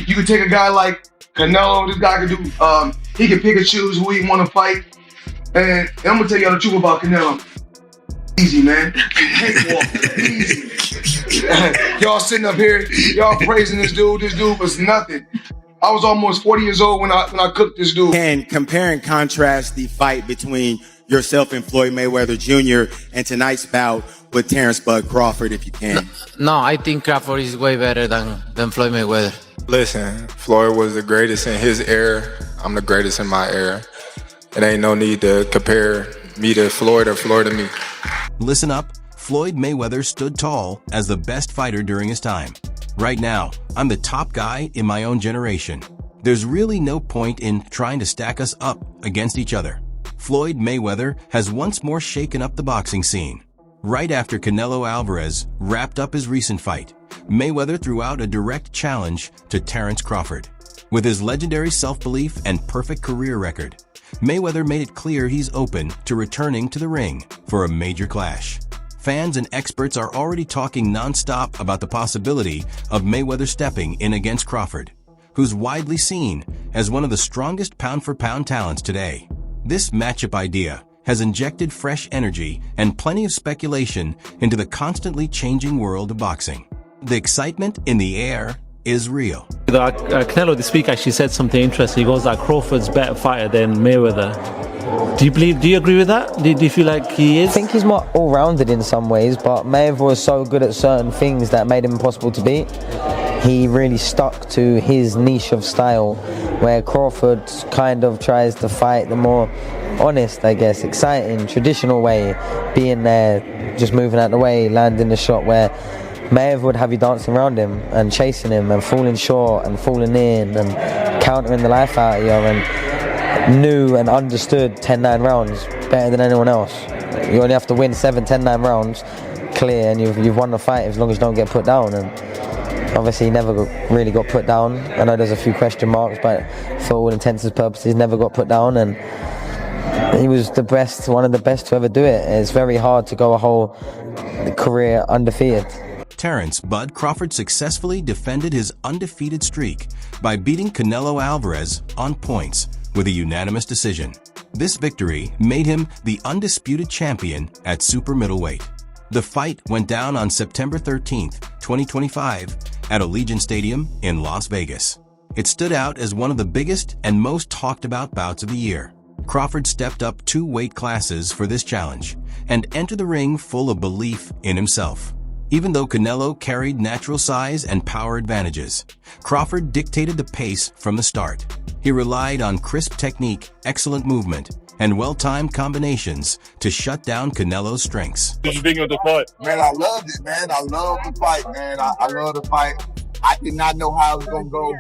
You could take a guy like Canelo. This guy could do. He can pick and choose who he want to fight. And I'm gonna tell y'all the truth about Canelo. Easy, man. Easy. Y'all sitting up here, y'all praising this dude. This dude was nothing. I was almost 40 years old when I cooked this dude. And compare and contrast the fight between yourself and Floyd Mayweather Jr. and tonight's bout with Terence "Bud" Crawford, if you can. No, I think Crawford is way better than Floyd Mayweather. Listen, Floyd was the greatest in his era. I'm the greatest in my era. It ain't no need to compare me to Floyd or Floyd to me. Listen up, Floyd Mayweather stood tall as the best fighter during his time. Right now, I'm the top guy in my own generation. There's really no point in trying to stack us up against each other. Floyd Mayweather has once more shaken up the boxing scene. Right after Canelo Alvarez wrapped up his recent fight, Mayweather threw out a direct challenge to Terence Crawford. With his legendary self-belief and perfect career record, Mayweather made it clear he's open to returning to the ring for a major clash. Fans and experts are already talking non-stop about the possibility of Mayweather stepping in against Crawford, who's widely seen as one of the strongest pound-for-pound talents today. This matchup idea has injected fresh energy and plenty of speculation into the constantly changing world of boxing. The excitement in the air is real. Canelo this week actually said something interesting. He goes that Crawford's a better fighter than Mayweather. Do you agree with that? Do you feel like he is? I think he's more all-rounded in some ways, but Mayweather was so good at certain things that made him impossible to beat. He really stuck to his niche of style, where Crawford kind of tries to fight the more honest, I guess, exciting, traditional way, being there, just moving out the way, landing the shot, where Mayweather would have you dancing around him and chasing him and falling short and falling in and countering the life out of you, and knew and understood 10-9 rounds better than anyone else. You only have to win 7, 10-9 rounds clear and you've won the fight as long as you don't get put down. And obviously he never really got put down. I know there's a few question marks, but for all intents and purposes never got put down, and he was the best, one of the best to ever do it. It's very hard to go a whole career undefeated. Terence "Bud" Crawford successfully defended his undefeated streak by beating Canelo Alvarez on points with a unanimous decision. This victory made him the undisputed champion at super middleweight. The fight went down on September 13th, 2025 at Allegiant Stadium in Las Vegas. It stood out as one of the biggest and most talked about bouts of the year. Crawford stepped up 2 weight classes for this challenge and entered the ring full of belief in himself. Even though Canelo carried natural size and power advantages, Crawford dictated the pace from the start. He relied on crisp technique, excellent movement, and well-timed combinations to shut down Canelo's strengths. What did you think of the fight? Man, I loved it, man. I love the fight, man. I love the fight. I did not know how it was going to go.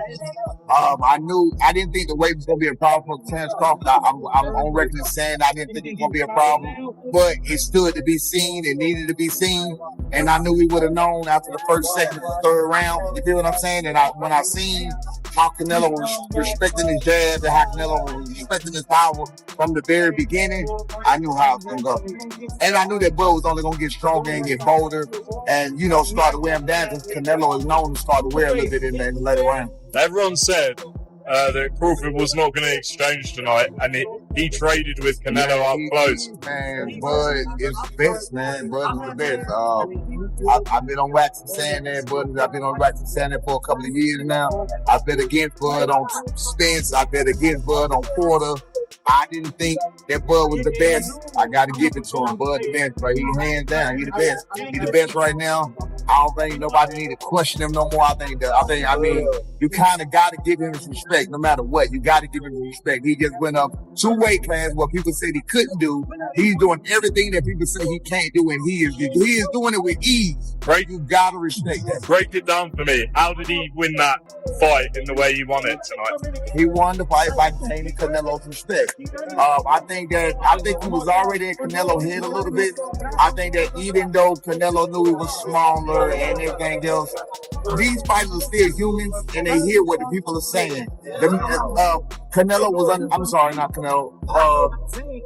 I didn't think the weight was going to be a problem for Terence Crawford. I'm on record as saying I didn't think it was going to be a problem, but it stood to be seen. It needed to be seen. And I knew we would have known after the first, second, third round. You feel what I'm saying? And when I seen how Canelo was respecting his jab and how Canelo was respecting his power from the very beginning, I knew how it was going to go. And I knew that Bud was only going to get stronger and get bolder and, start to wear him down, because Canelo is known to start to wear a little bit in the later round. Everyone said that Crawford was not going to exchange tonight, and he traded with Canelo up close. Man, Bud is the best, man. Bud is the best. I've been on wax and saying that, Bud. I've been on wax and saying that for a couple of years now. I bet against Bud on Spence. I bet against Bud on Porter. I didn't think that Bud was the best. I got to give it to him. Bud the best, but he's hands down. He's the best. He's the best right now. I don't think nobody need to question him no more. I mean, you kind of got to give him his respect no matter what. You got to give him his respect. He just went up 2 weight classes what people said he couldn't do. He's doing everything that people say he can't do, and he is doing it with ease. Right? You got to respect that. Break it down for me. How did he win that fight in the way he won it tonight? He won the fight by gaining Canelo's respect. I think he was already in Canelo's head a little bit. I think that even though Canelo knew he was smaller and everything else, these fighters are still humans and they hear what the people are saying. Canelo was, I'm sorry, not Canelo.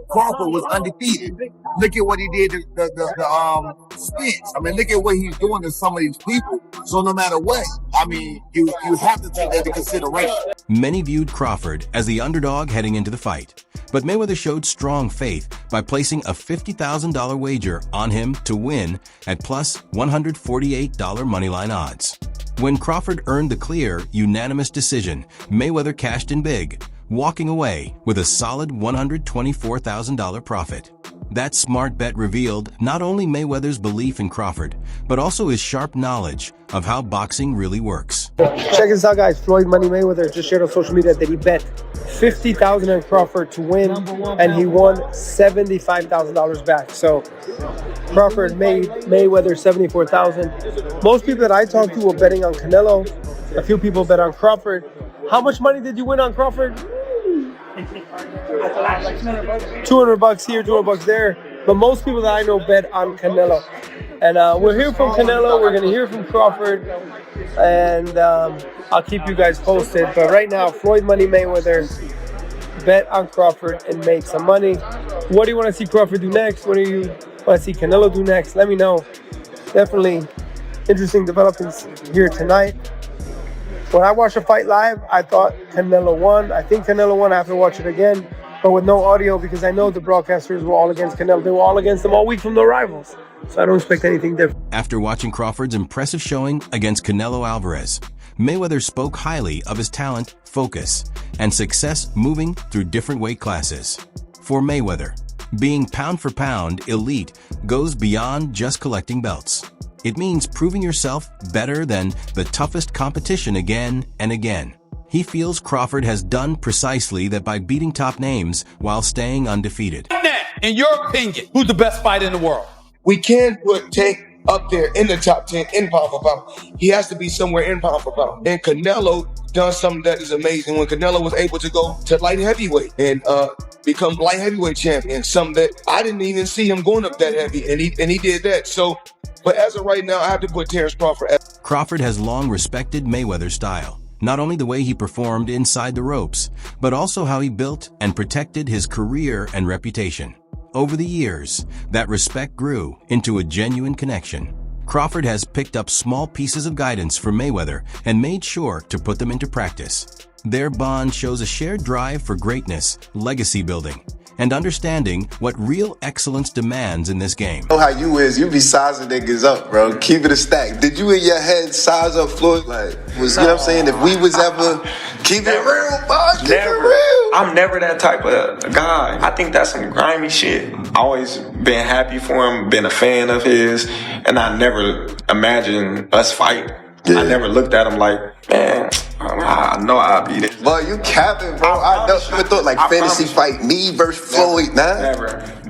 Crawford was undefeated. Look at what he did to the Spence. I mean, look at what he's doing to some of these people. So no matter what, I mean, you have to take that into consideration. Many viewed Crawford as the underdog heading into the fight, but Mayweather showed strong faith by placing a $50,000 wager on him to win at plus $148 moneyline odds. When Crawford earned the clear, unanimous decision, Mayweather cashed in big, walking away with a solid $124,000 profit. That smart bet revealed not only Mayweather's belief in Crawford, but also his sharp knowledge of how boxing really works. Check this out, guys. Floyd Money Mayweather just shared on social media that he bet $50,000 on Crawford to win, and he won $75,000 back. So Crawford made Mayweather $74,000. Most people that I talked to were betting on Canelo. A few people bet on Crawford. How much money did you win on Crawford? $200 here, $200 there. But most people that I know bet on Canelo. And we'll hear from Canelo. We're going to hear from Crawford. And I'll keep you guys posted. But right now, Floyd Money Mayweather bet on Crawford and made some money. What do you want to see Crawford do next? What do you want to see Canelo do next? Let me know. Definitely interesting developments here tonight. When I watched the fight live, I thought Canelo won. I think Canelo won. I have to watch it again, but with no audio because I know the broadcasters were all against Canelo. They were all against him all week from the rivals. So I don't expect anything different. After watching Crawford's impressive showing against Canelo Alvarez, Mayweather spoke highly of his talent, focus, and success moving through different weight classes. For Mayweather, being pound for pound elite goes beyond just collecting belts. It means proving yourself better than the toughest competition again and again. He feels Crawford has done precisely that by beating top names while staying undefeated. In your opinion, who's the best fighter in the world? We can put Tank up there in the top 10 in pound for pound. He has to be somewhere in pound for pound. And Canelo done something that is amazing when Canelo was able to go to light heavyweight and become light heavyweight champion. Something that I didn't even see him going up that heavy, and he did that. So, but as of right now, I have to put Terence Crawford at. Crawford has long respected Mayweather's style. Not only the way he performed inside the ropes, but also how he built and protected his career and reputation. Over the years, that respect grew into a genuine connection. Crawford has picked up small pieces of guidance from Mayweather and made sure to put them into practice. Their bond shows a shared drive for greatness, legacy building, and understanding what real excellence demands in this game. I know how you is, you be sizing niggas up, bro. Keep it a stack. Did you in your head size up Floyd? Like, you know what I'm saying? If we was ever, keep it real, boss, keep it real. I'm never that type of guy. I think that's some grimy shit. Always been happy for him, been a fan of his, and I never imagined us fight. Yeah. I never looked at him like, man, I know I'll be this. But you capping, bro. I never thought like fantasy fight me versus Floyd, nah.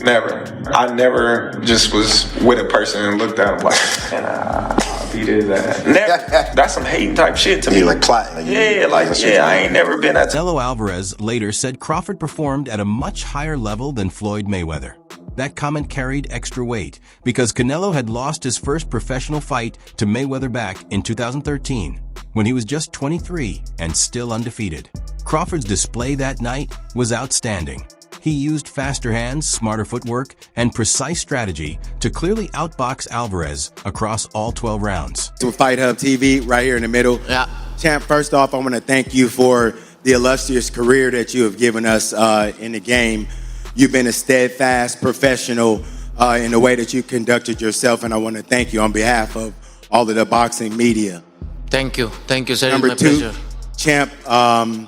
Never. I never just was with a person and looked at him like, man, I'll be this. Never. That's some hating type shit to me. Like plotting. I ain't never been at. Canelo Alvarez later said Crawford performed at a much higher level than Floyd Mayweather. That comment carried extra weight because Canelo had lost his first professional fight to Mayweather back in 2013 when he was just 23 and still undefeated. Crawford's display that night was outstanding. He used faster hands, smarter footwork, and precise strategy to clearly outbox Alvarez across all 12 rounds. To Fight Hub TV right here in the middle. Yeah. Champ, first off, I want to thank you for the illustrious career that you have given us in the game. You've been a steadfast professional in the way that you conducted yourself, and I want to thank you on behalf of all of the boxing media. Thank you, sir. Number it's my two, pleasure. Champ, I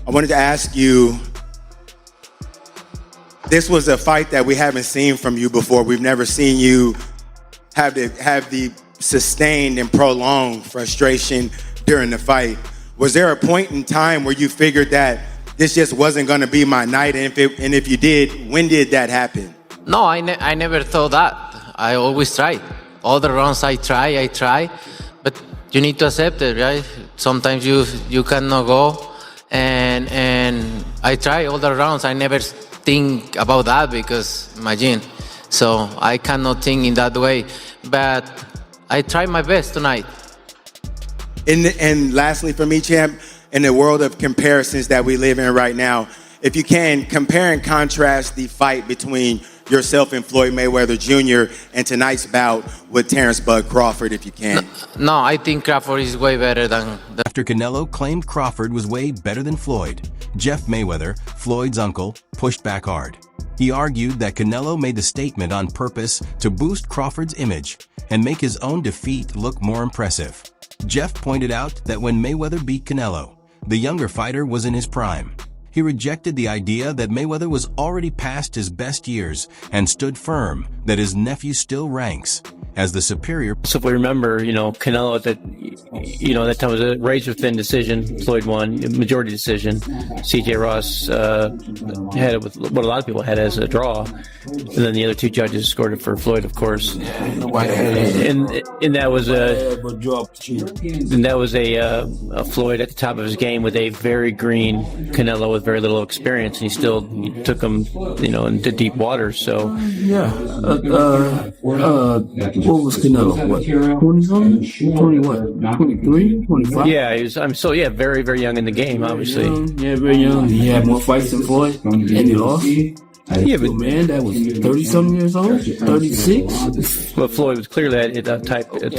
wanted to ask you, this was a fight that we haven't seen from you before. We've never seen you have the sustained and prolonged frustration during the fight. Was there a point in time where you figured that this just wasn't going to be my night? And if you did, when did that happen? No, I never thought that. I always try. All the rounds I try. But you need to accept it, right? Sometimes you cannot go. And I try all the rounds. I never think about that because imagine. So I cannot think in that way. But I try my best tonight. And lastly for me, champ, in the world of comparisons that we live in right now, if you can, compare and contrast the fight between yourself and Floyd Mayweather Jr. and tonight's bout with Terence "Bud" Crawford, if you can. No, I think Crawford is way better than... After Canelo claimed Crawford was way better than Floyd, Jeff Mayweather, Floyd's uncle, pushed back hard. He argued that Canelo made the statement on purpose to boost Crawford's image and make his own defeat look more impressive. Jeff pointed out that when Mayweather beat Canelo, the younger fighter was in his prime. He rejected the idea that Mayweather was already past his best years and stood firm that his nephew still ranks as the superior. So if we remember, Canelo at that time was a razor-thin decision. Floyd won, majority decision. C.J. Ross had it with what a lot of people had as a draw. And then the other two judges scored it for Floyd, of course. And that was a Floyd at the top of his game with a very green Canelo with very little experience, and he still took him, into deep waters. So what was Canelo? What, 20-something? 20 what? 23? 25? Yeah, very, very young in the game, obviously. Yeah, very young. He had more fights than Floyd, and he lost. Yeah, but man, that was 30-something years old, 36. But Floyd was clearly at the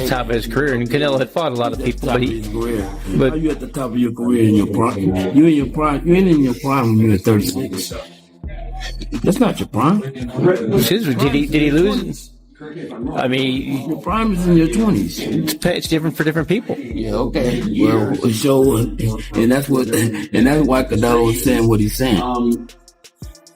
top of his career, and Canelo had fought a lot of people. But how are you at the top of your career in your prime? You ain't in your prime when you're at 36. That's not your prime. Did he lose? I mean, your prime is in your 20s. It's different for different people. Yeah, okay. Well, and that's why Canelo is saying what he's saying. Want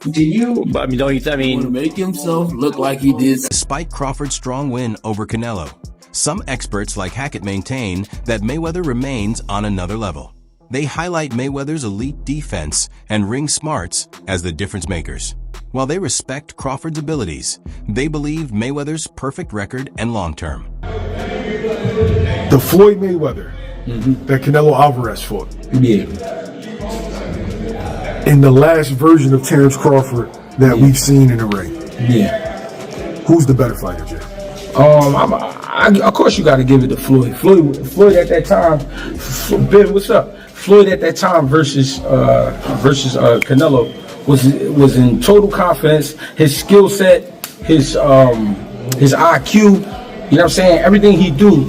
to make himself look like he did. Despite Crawford's strong win over Canelo, some experts like Hackett maintain that Mayweather remains on another level. They highlight Mayweather's elite defense and ring smarts as the difference makers. While they respect Crawford's abilities, they believe Mayweather's perfect record and long-term. The Floyd Mayweather that Canelo Alvarez fought. Yeah. In the last version of Terence Crawford that we've seen in the ring. Yeah. Who's the better fighter, Jay? Of course you got to give it to Floyd. Floyd at that time, Ben, what's up? Floyd at that time versus Canelo was in total confidence. His skill set, his IQ, you know what I'm saying? Everything he do,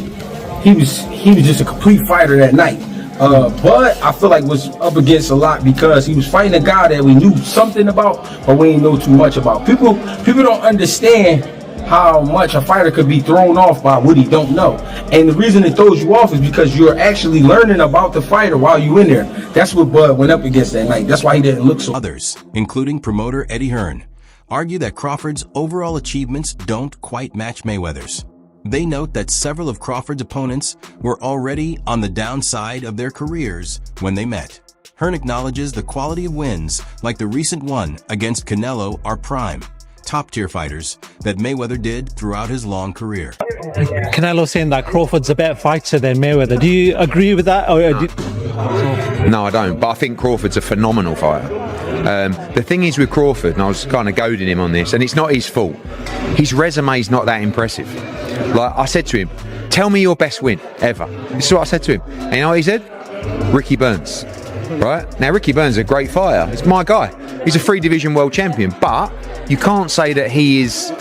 he was just a complete fighter that night. But I feel like was up against a lot because he was fighting a guy that we knew something about, but we didn't know too much about. People don't understand how much a fighter could be thrown off by what he don't know. And the reason it throws you off is because you're actually learning about the fighter while you're in there. That's what Bud went up against that night. That's why he didn't look so. Others, including promoter Eddie Hearn, argue that Crawford's overall achievements don't quite match Mayweather's. They note that several of Crawford's opponents were already on the downside of their careers when they met. Hearn acknowledges the quality of wins, like the recent one against Canelo, are prime, top-tier fighters that Mayweather did throughout his long career. Canelo saying that Crawford's a better fighter than Mayweather. Do you agree with that? No, I don't. But I think Crawford's a phenomenal fighter. The thing is with Crawford, and I was kind of goading him on this, and it's not his fault. His resume's not that impressive. Like I said to him, tell me your best win ever. This is what I said to him. And you know what he said? Ricky Burns. Right? Now, Ricky Burns is a great fighter. It's my guy. He's a 3-division world champion. But you can't say that he is,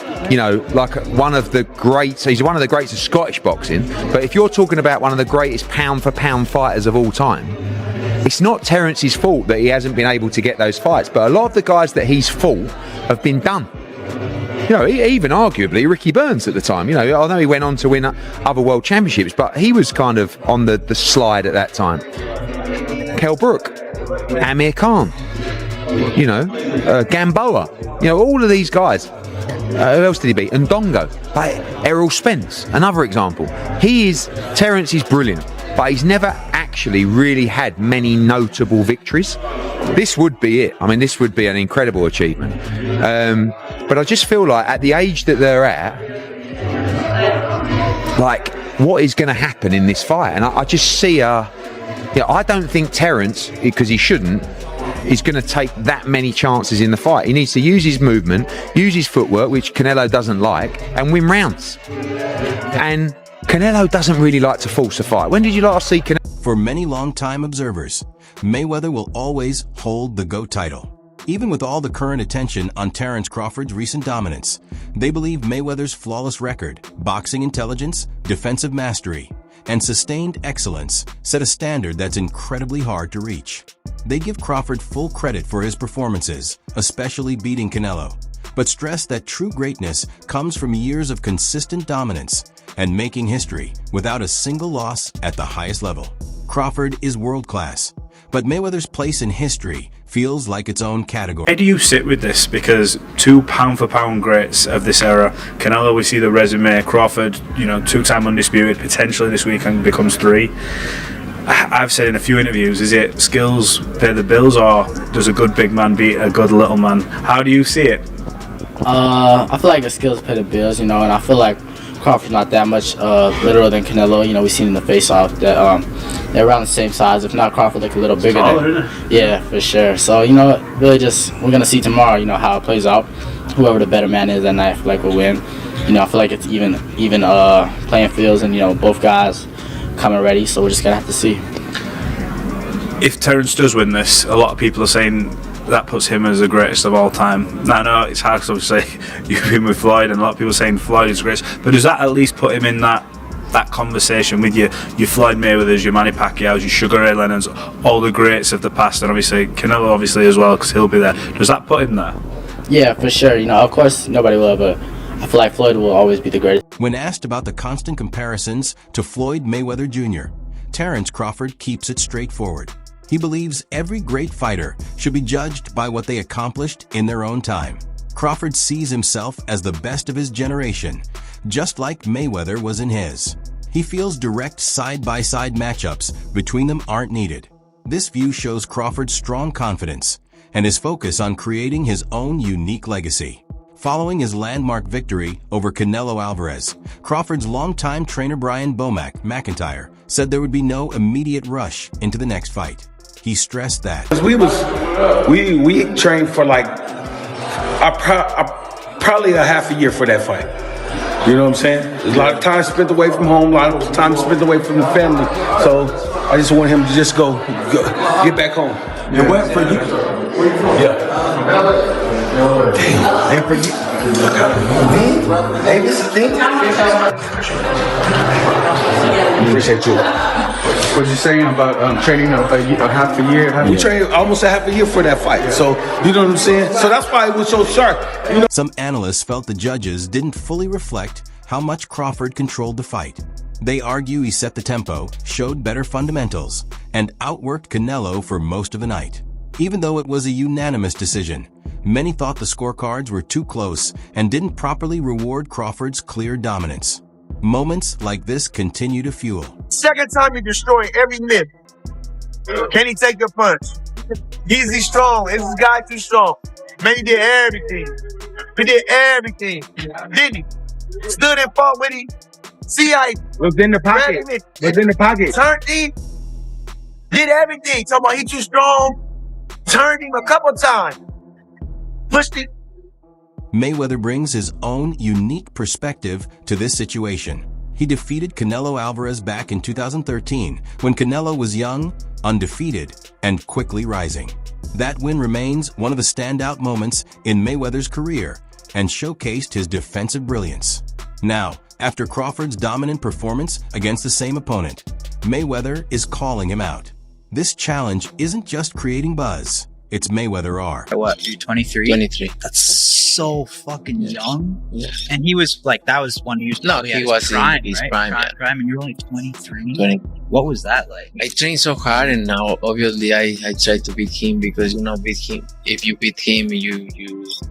like one of the greats. He's one of the greats of Scottish boxing. But if you're talking about one of the greatest pound-for-pound fighters of all time, it's not Terence's fault that he hasn't been able to get those fights. But a lot of the guys that he's fought have been done. Even arguably Ricky Burns at the time. I know he went on to win other world championships, but he was kind of on the slide at that time. Kell Brook, Amir Khan, Gamboa, all of these guys. Who else did he beat? Ndongo, Errol Spence, another example. Terence is brilliant, but he's never actually really had many notable victories. This would be it. I mean, this would be an incredible achievement. But I just feel like at the age that they're at, like, what is going to happen in this fight? And I just see I don't think Terence, because he shouldn't, is going to take that many chances in the fight. He needs to use his movement, use his footwork, which Canelo doesn't like, and win rounds. And Canelo doesn't really like to force a fight. When did you last see Canelo? For many long-time observers, Mayweather will always hold the GOAT title. Even with all the current attention on Terence Crawford's recent dominance, they believe Mayweather's flawless record, boxing intelligence, defensive mastery, and sustained excellence set a standard that's incredibly hard to reach. They give Crawford full credit for his performances, especially beating Canelo, but stress that true greatness comes from years of consistent dominance and making history without a single loss at the highest level. Crawford is world-class, but Mayweather's place in history feels like its own category. Where do you sit with this? Because two pound-for-pound greats of this era, Canelo, we see the resume, Crawford, you know, two-time undisputed, potentially this weekend becomes 3. I've said in a few interviews, is it skills pay the bills, or does a good big man beat a good little man? How do you see it? I feel like the skills pay the bills, you know, and I feel like Crawford's not that much littler than Canelo. You know, we've seen in the face-off that they're around the same size. If not, Crawford like a little bigger. Yeah, for sure. So, you know, really just, we're going to see tomorrow, you know, how it plays out. Whoever the better man is that night, I feel like will win. You know, I feel like it's even playing fields, and, you know, both guys coming ready. So we're just going to have to see. If Terence does win this, a lot of people are saying that puts him as the greatest of all time. Now, I know it's hard because obviously you've been with Floyd, and a lot of people are saying Floyd is the greatest, but does that at least put him in that conversation with your Floyd Mayweathers, your Manny Pacquiao's, your Sugar Ray Leonard's, all the greats of the past, and obviously Canelo obviously as well, because he'll be there. Does that put him there? Yeah, for sure. You know, of course nobody will, but I feel like Floyd will always be the greatest. When asked about the constant comparisons to Floyd Mayweather Jr., Terence Crawford keeps it straightforward. He believes every great fighter should be judged by what they accomplished in their own time. Crawford sees himself as the best of his generation, just like Mayweather was in his. He feels direct side-by-side matchups between them aren't needed. This view shows Crawford's strong confidence and his focus on creating his own unique legacy. Following his landmark victory over Canelo Alvarez, Crawford's longtime trainer Brian McIntyre said there would be no immediate rush into the next fight. He stressed that we trained for like probably a half a year for that fight. You know what I'm saying? There's a lot of time spent away from home, a lot of time spent away from the family. So I just want him to just go get back home. And what for you? Yeah. Damn. And for you? Hey, this is the thing. Appreciate you. What you saying about training a half a year? We trained almost a half a year for that fight. So, you know what I'm saying? So that's why it was so sharp. You know? Some analysts felt the judges didn't fully reflect how much Crawford controlled the fight. They argue he set the tempo, showed better fundamentals, and outworked Canelo for most of the night. Even though it was a unanimous decision, many thought the scorecards were too close and didn't properly reward Crawford's clear dominance. Moments like this continue to fuel. Second time you destroy every myth. Can he take the punch? Is he strong? Is this guy too strong? Man, he did everything. He did everything. Didn't he? Stood and fought with him. See how he was in the pocket. Was in the pocket. Turned him. Did everything. Talking about he too strong. Turned him a couple times. Pushed it. Mayweather brings his own unique perspective to this situation. He defeated Canelo Alvarez back in 2013 when Canelo was young, undefeated, and quickly rising. That win remains one of the standout moments in Mayweather's career and showcased his defensive brilliance. Now, after Crawford's dominant performance against the same opponent, Mayweather is calling him out. This challenge isn't just creating buzz. It's Mayweather R. What, you 23? 23. That's so fucking young. Yeah. And he was like, that was when he was he was prime, in his right? prime. Prime, and you're only 23. 20. What was that like? I trained so hard, and now obviously I try to beat him, because beat him. If you beat him, you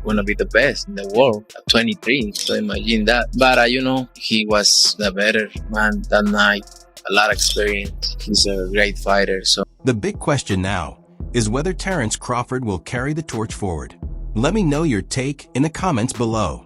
wanna be the best in the world at 23. So imagine that. But he was the better man that night. A lot of experience. He's a great fighter. So the big question now is whether Terence Crawford will carry the torch forward. Let me know your take in the comments below.